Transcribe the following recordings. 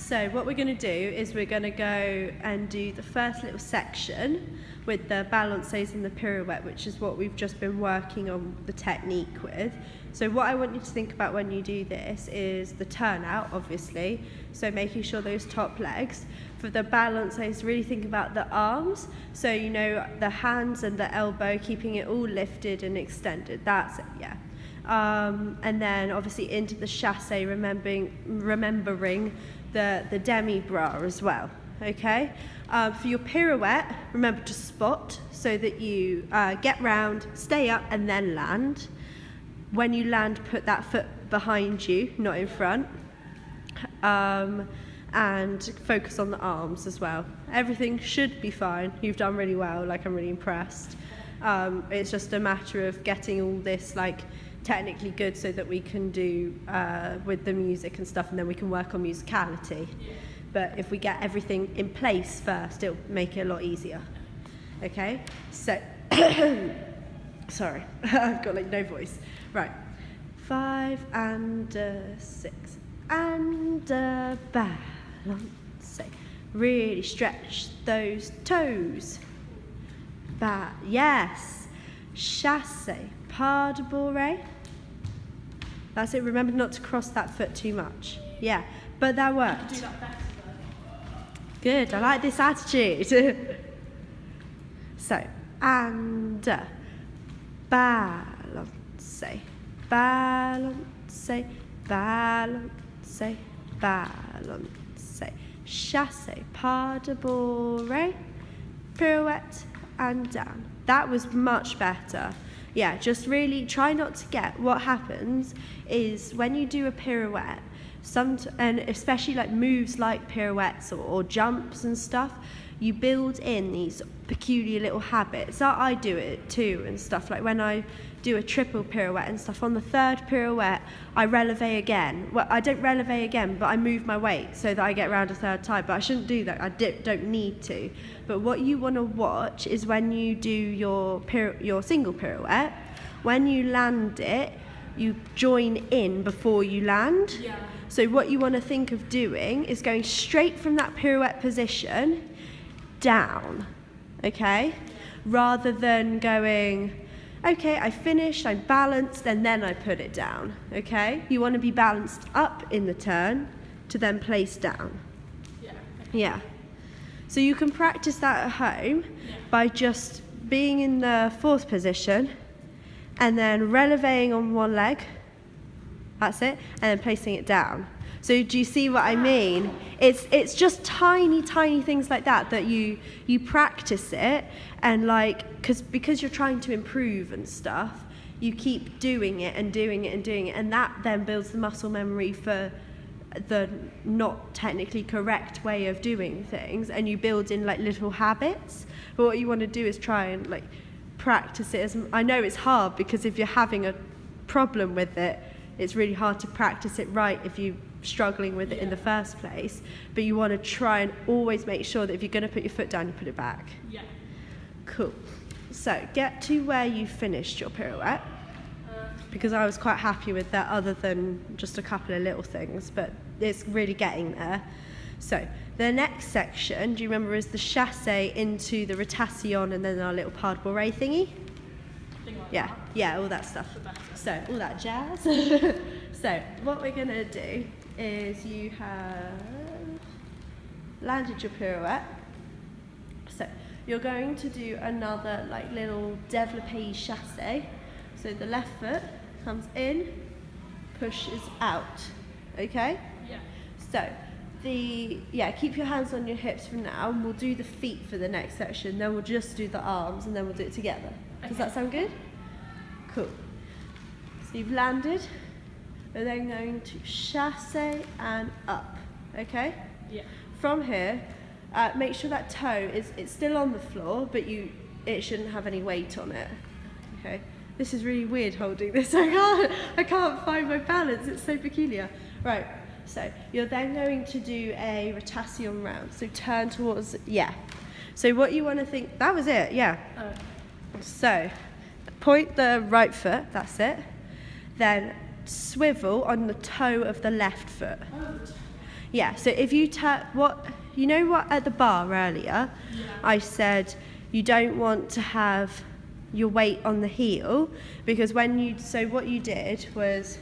So what we're going to do is we're going to go and do the first little section with the balancés and the pirouette, which is what we've just been working on the technique with. So what I want you to think about when you do this is the turnout, obviously, so making sure those top legs. For the balancés, really think about the arms, so you know the hands and the elbow, keeping it all lifted and extended. That's it, yeah. And then obviously into the chassé, remembering the demi-bras as well, okay? For your pirouette, remember to spot so that you get round, stay up and then land. When you land, put that foot behind you, not in front. And focus on the arms as well. Everything should be fine. You've done really well, like I'm really impressed. It's just a matter of getting all this like technically good so that we can do with the music and stuff, and then we can work on musicality. But if we get everything in place first, it'll make it a lot easier. Okay, so sorry, I've got like no voice. Right, 5 and 6 and balance. Really stretch those toes. Yes, chassé, pas de bourrée. That's it. Remember not to cross that foot too much. Yeah, but that worked. Do that better though. Good. I like this attitude. So, and balance, balance, balance, balance, chassé, pas de bourrée, pirouette and down. That was much better. Yeah, just really try not to get, what happens is when you do a pirouette, and especially like moves like pirouettes or jumps and stuff, you build in these peculiar little habits. So I do it too and stuff, like when I do a triple pirouette and stuff, on the third pirouette I releve again. Well, I don't releve again, but I move my weight so that I get around a third time, but I shouldn't do that. I don't need to. But what you want to watch is when you do your single pirouette, when you land it, you join in before you land. Yeah. So what you want to think of doing is going straight from that pirouette position down, okay? Rather than going, okay, I finished, I'm balanced, and then I put it down, okay? You want to be balanced up in the turn to then place down. Yeah. Yeah. So you can practice that at home by just being in the fourth position and then releveing on one leg. That's it, and then placing it down. So do you see what I mean? It's just tiny things like that you practice it, and like because you're trying to improve and stuff, you keep doing it and doing it and doing it, and that then builds the muscle memory for the not technically correct way of doing things, and you build in like little habits. But what you want to do is try and like practice it. I know it's hard because if you're having a problem with it, it's really hard to practice it right if you're struggling with it in the first place. But you want to try and always make sure that if you're going to put your foot down, you put it back. Yeah. Cool. So get to where you finished your pirouette, because I was quite happy with that, other than just a couple of little things, but it's really getting there. So the next section, do you remember, is the chassé into the rotation and then our little pas de bourrée thingy? Yeah, all that stuff. So all that jazz. So what we're going to do is you have landed your pirouette. So you're going to do another like little développé chassé. So the left foot comes in, pushes out. Okay? Yeah. So keep your hands on your hips for now, and we'll do the feet for the next section. Then we'll just do the arms, and then we'll do it together. Does that sound good? Cool. So you've landed. We're then going to chassé and up. Okay? Yeah. From here, make sure that toe it's still on the floor, but it shouldn't have any weight on it. Okay? This is really weird holding this. I can't find my balance. It's so peculiar. Right. So you're then going to do a rotation round. So turn towards, So what you want to think, that was it, yeah. So point the right foot, that's it. Then swivel on the toe of the left foot. Yeah, so if you turn, you know what, at the bar earlier, I said you don't want to have your weight on the heel, because so what you did was,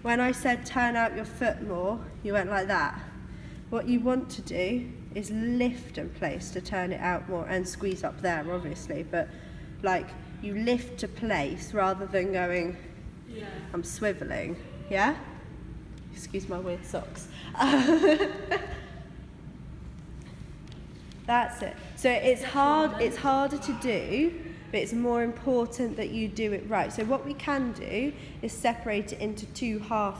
when I said turn out your foot more, you went like that. What you want to do is lift and place to turn it out more, and squeeze up there obviously, but like you lift to place rather than going, I'm swiveling, yeah? Excuse my weird socks. That's it. So it's harder to do, but it's more important that you do it right. So what we can do is separate it into two halves.